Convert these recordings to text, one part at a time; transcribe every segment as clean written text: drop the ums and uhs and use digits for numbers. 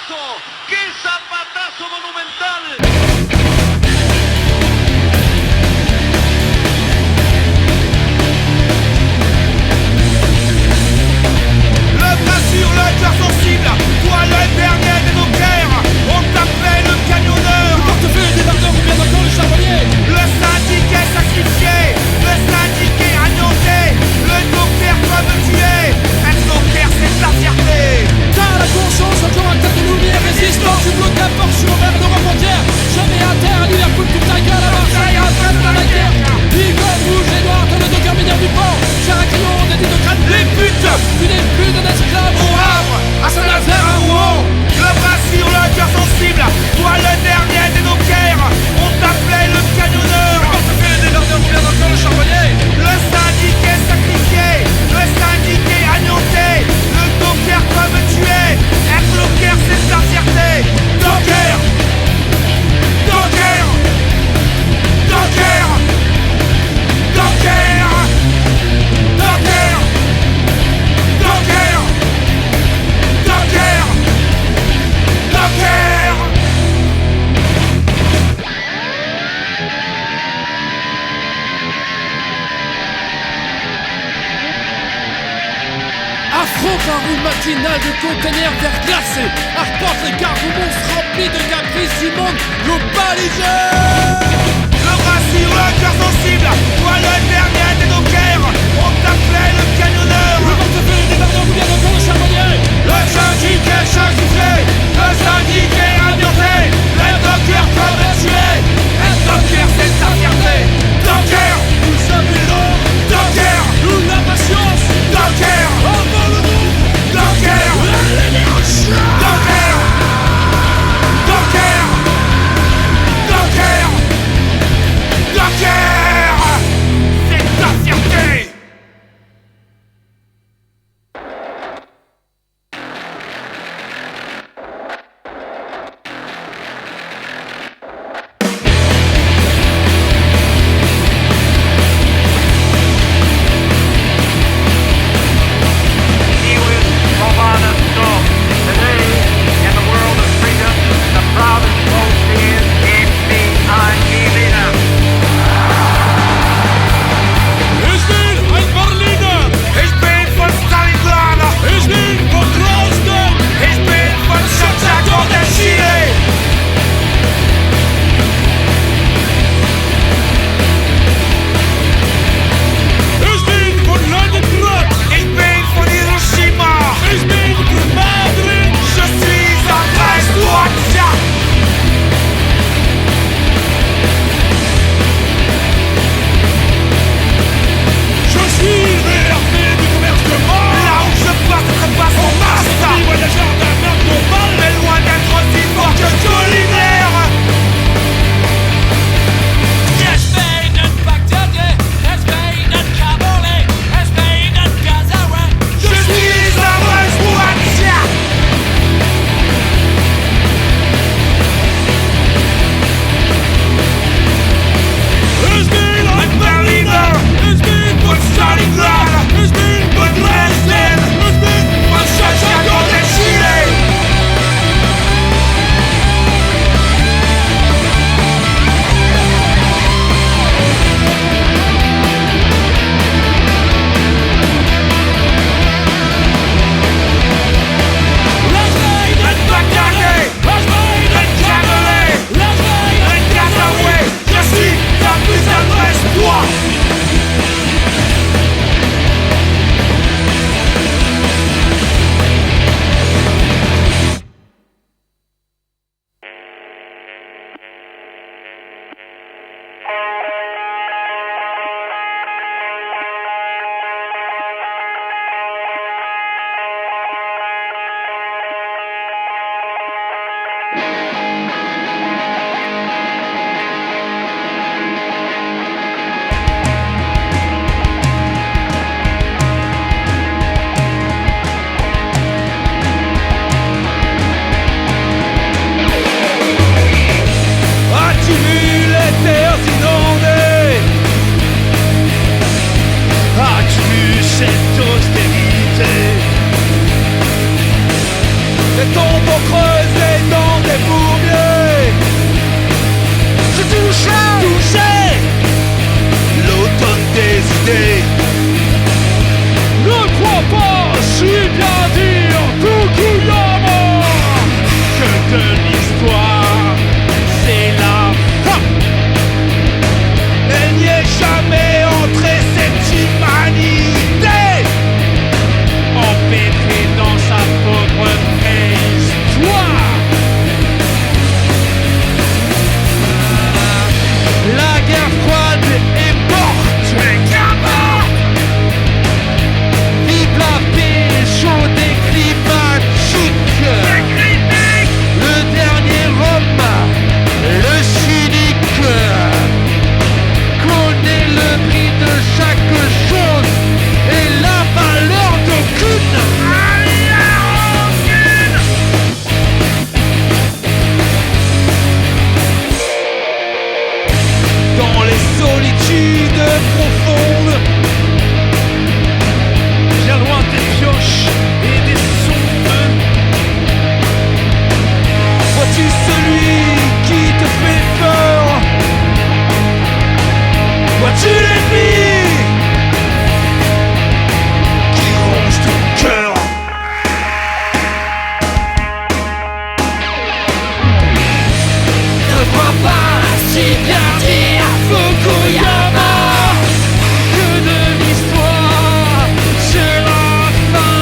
zapatazo! ¡Qué zapatazo monumental! Sur le cœur sensible, toi le dernier des dockers, on t'appelait le camionneur. Le portefeuille des débardeurs, combien d'encore le charbonnier? Le syndiqué sacrifié, le syndiqué anéanté, le docker comme tué. Être docker c'est de la fierté. T'as la conscience, encore un tas de lumière résistant. Tu bloques la porte sur vers l'Europe entière. Jamais à terre, à Liverpool, toute ta gueule à Marseille, à Brest, à la guerre. Bigode, rouge et noir, t'es le docker mineur du port. Cher à crayon, des de crâne, Les putes, tu n'es plus d'un esclave. au Havre, à Saint-Nazaire, à Rouen. Le bras sur le cœur sensible, toi le dernier des dockers, on t'appelait le camionneur. Le portefeuille des débardeurs, combien d'encore le charbonnier? Le syndiqué sacrifié, le syndiqué anéanté, le docker comme tué. Être docker c'est de la fierté. Docker, docker, docker, docker, docker, docker, docker, docker. Affronte un roue matinale de conteneurs verglacés. Arpente les cargos monstres remplis de caprices du monde globalisé. Le bras sur le cœur sensible, toi le dernier des dockers, on t'appelait le camionneur. Le portefeuille des débardeurs, combien d'encore le charbonnier? Le syndiqué sacrifié, le syndiqué anéanté, le docker comme tué. Un docker c'est ta fierté. Docker, Nous sommes les lords, docker, nous la patience. docker, Avant le monde, docker, l'énergie. docker, docker, docker, docker, c'est ta fierté. He was Romana Storm. Today, in the world of freedom, the proudest boast is FBI. Ich bin ein Berliner, Ich bin von Stalingrad, ich bin von Dresden. ich bin von Santiago de Chile. Ich bin von Leningrad, Ich bin von Hiroshima. ich bin von Madrid. Je suis un Brestois. Je suis VRP du commerce de mort. Là où je passe, je passe en masse. Voyageur d'un merde global. Mais loin d'être aussi fort que culinaire. Es weinen Bagdadi, es weinen Kabul, es weinen Gazawa. Je suis un Brestois. Ich bin Ein Berliner, ich bin von Stalingrad, ich bin von Dresden, ich bin von Santiago de Chile. Un Bagdadais, un Camerounais, un Gazaouais. Je suis un putain de Brestois. As-tu vu les terres inondées? As-tu vu cette austérité? Les tombeaux creusés fait pour mieux. Je touchais l'automne des idées. Ne crois pas si bien dire Fukuyama Que de l'histoire, c'est la fin. Elle n'y est jamais entrée, cette humanité, empêtrée dans sa pauvre préhistoire. La guerre froide est morte. Vive la paix chaude et climatique. Le dernier homme, le cynique, connaît le prix de chaque chose et la valeur d'aucune. Dans les solitudes profondes, bien loin des pioches et des sondes, vois-tu celui qui te fait peur? Vois-tu l'ennemi qui ronge ton cœur? Ne crois pas si bien dire Fukuyama que de l'histoire c'est la fin.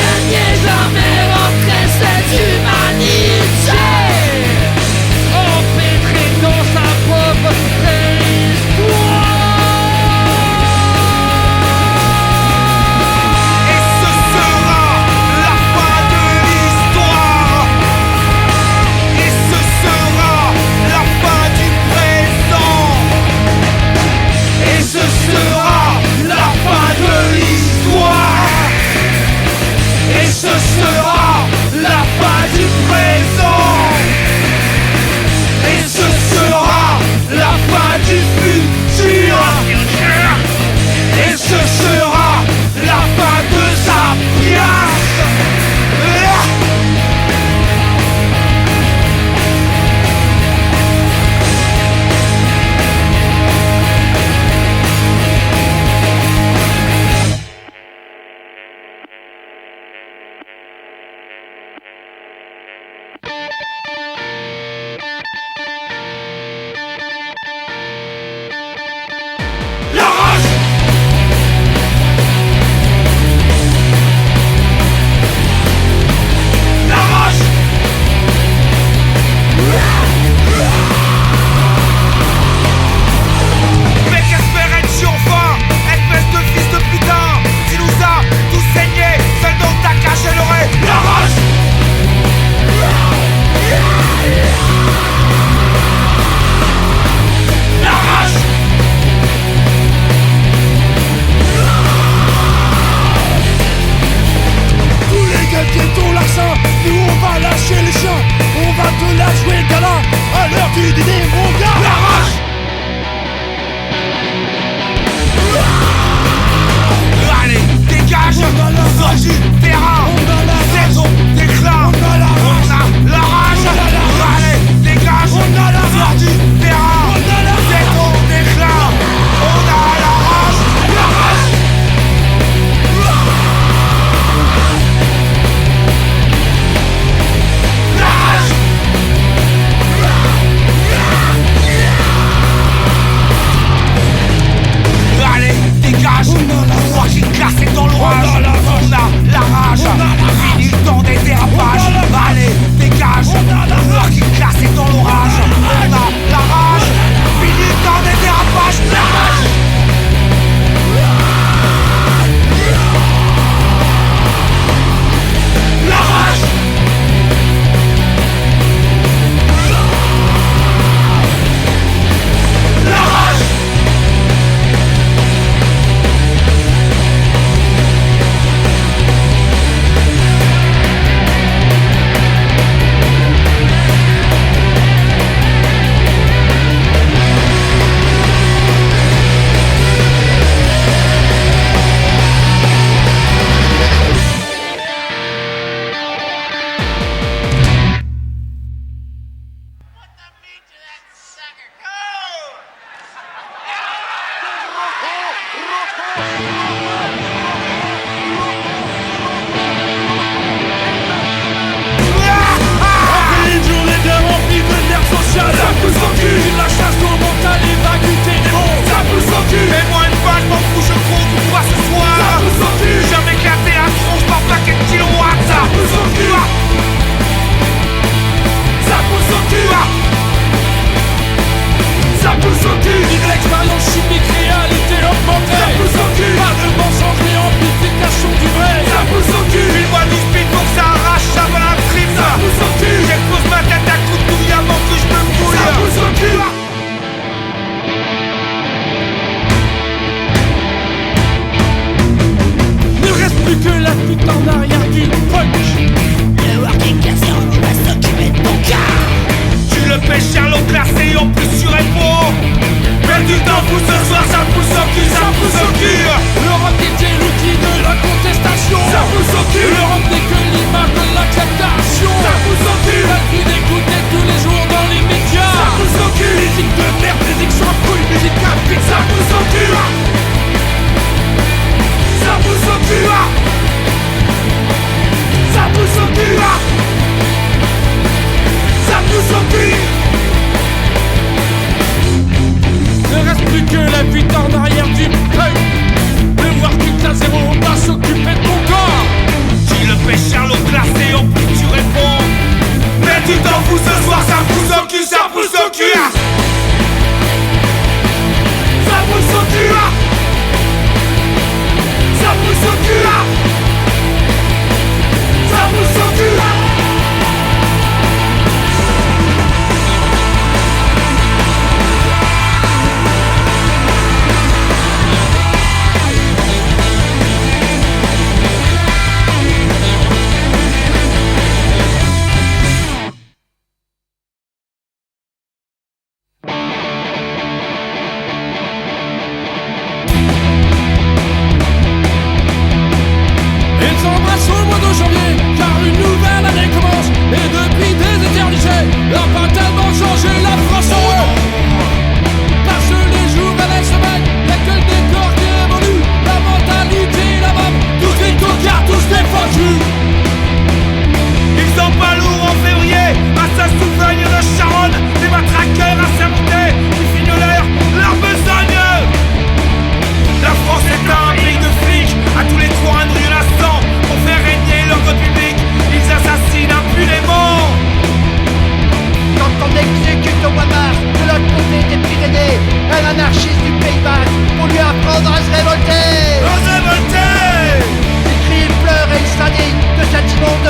Elle n'y est jamais rentrée cette humanité, empêtrée dans sa propre Et ce sera la fin de l'histoire. Et ce sera la fin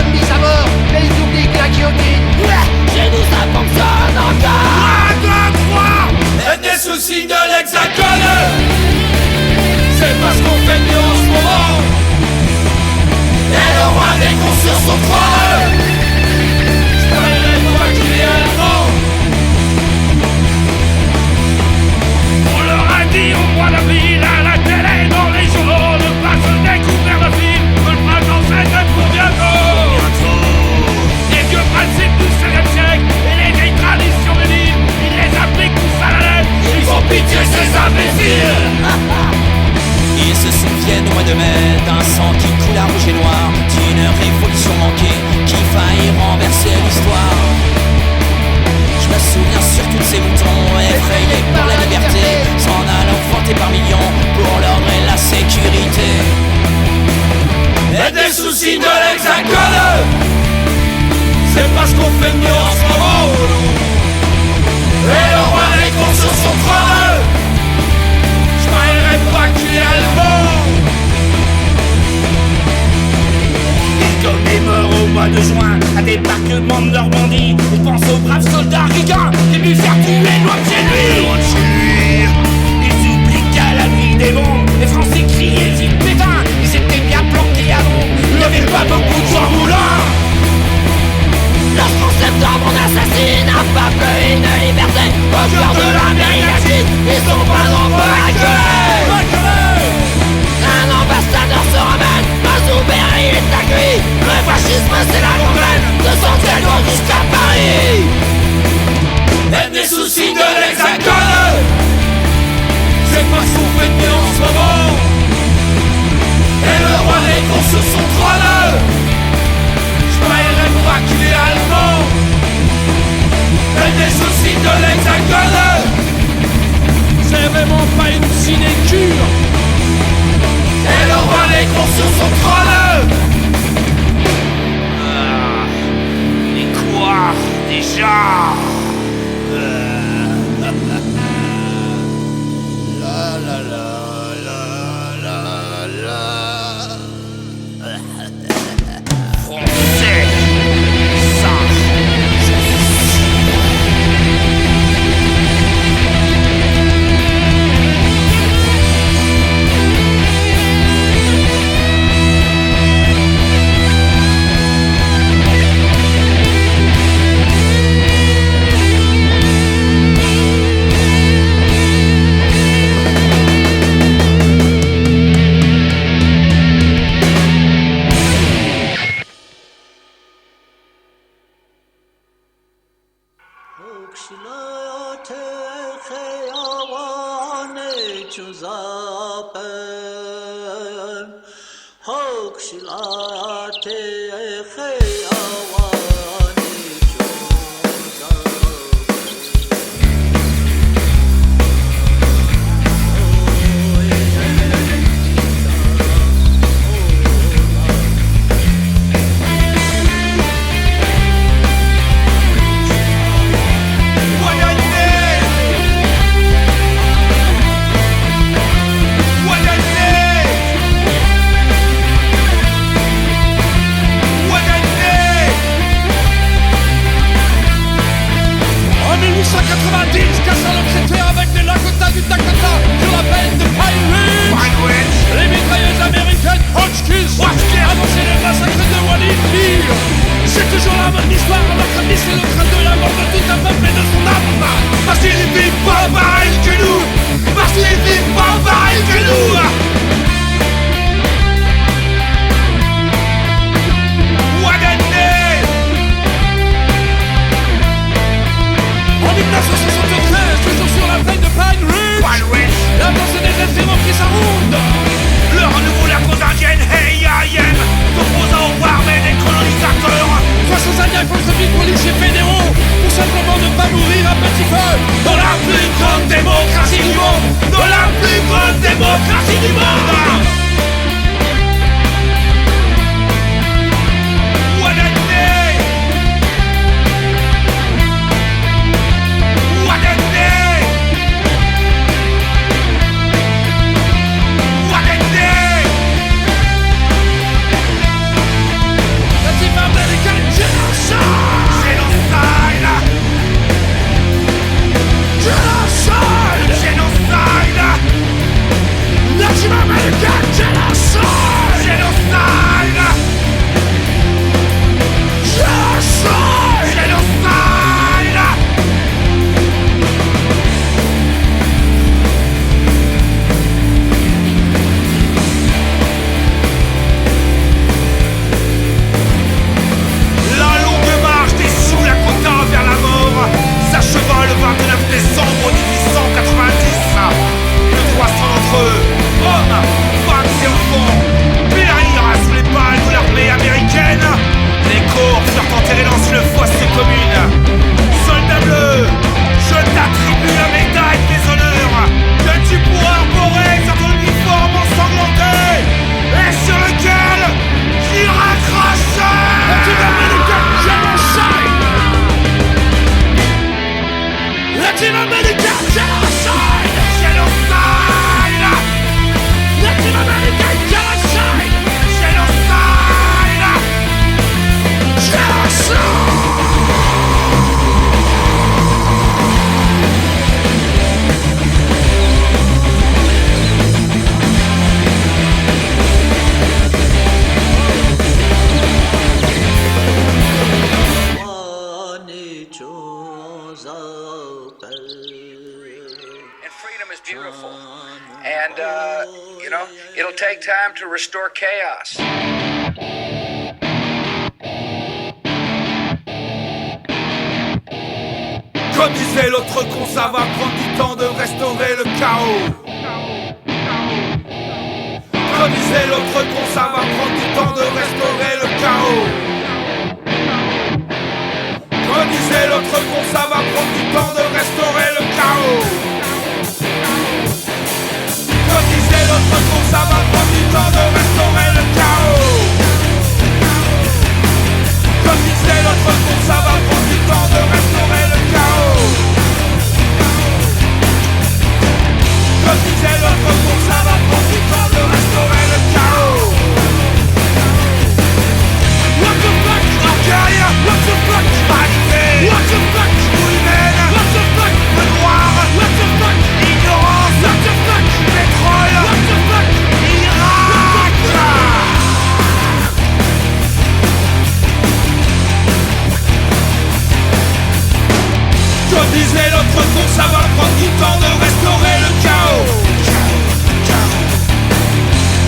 personnes mises à mort, mais ils oublient que la guillotine. Chez nous ça fonctionne encore. 1, 2, 3. Et des soucis de l'Hexagone, c'est parce qu'on fait mieux en ce moment. Et le roi des cons sur son trône, j'parierais pas qu'il est allemand. On leur a dit au mois d'avril à la télé, dans les journaux, de pas se découvrir le film, que le printemps c'était pour bientôt. Les vieux principes du 16e siècle et les vieilles traditions de l'île, ils les appliquent tous à la lettre. Ils font pitié ces imbéciles. Ils se souviennent au mois de mai d'un sang qui coule à rouge et noir, d'une révolution manquée qui faillit renverser l'histoire. Je me souviens surtout de ces moutons effrayés par la liberté, s'en allant fanter par millions pour l'ordre et la sécurité. Et des soucis de l'Hexagone, c'est parce qu'on fait mieux en ce moment. Et le roi des cons sur son trône, j'parierais pas qu'il est allemand. Ils commémorent au mois de juin un débarquement de Normandie. Ils pensent aux braves soldats ricains qui lui faire tuer loin de chez lui. Ils oublient qu'à la nuit des bombes, les Français criaient vive Pétain. Ils étaient bien planqués à l'ombre, il n'y avait pas beaucoup de gens moulins. Lorsqu'en septembre on assassine un peuple et une liberté au cœur de l'Amérique latine, ils sont pas nombreux à gueuler. Un ambassadeur se ramène, Mazoubert il est accueilli. Le fascisme c'est la gangrène, de Santiago jusqu'à Paris. Même des soucis de l'Hexagone, c'est parce qu'on fait mieux en ce moment. Et le roi des cons sur son trône, j'paierais pas qu'il est allemand. Et des soucis de l'Hexagone, c'est vraiment pas une sinécure. Et le roi des cons sur son trône. Mais quoi déjà? Français, ça, je suis sûr. beautiful. And, it'll take time to restore chaos. Comme disait l'autre con, ça va prendre du temps de restaurer le chaos. Comme disait l'autre con, ça va prendre du temps de restaurer le chaos. Comme disait l'autre con, ça va prendre du temps de restaurer le chaos. Comme disait l'autre con, ça va prendre du temps de restaurer le chaos. Comme disait l'autre con, ça va prendre du temps de restaurer le chaos. Comme disait l'autre con, ça va prendre du temps de restaurer le chaos. What the fuck? Algérie, what the fuck? Humanité, what the fuck? Humaine, what the fuck? Le noir, what the fuck? Ignorance, what the fuck? Pétrole, what the fuck? Irak. Comme disait l'autre con, ça va prendre du temps de restaurer le chaos.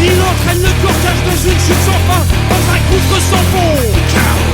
Il entraîne le cortège dans une chute sans fin, dans un gouffre sans fond.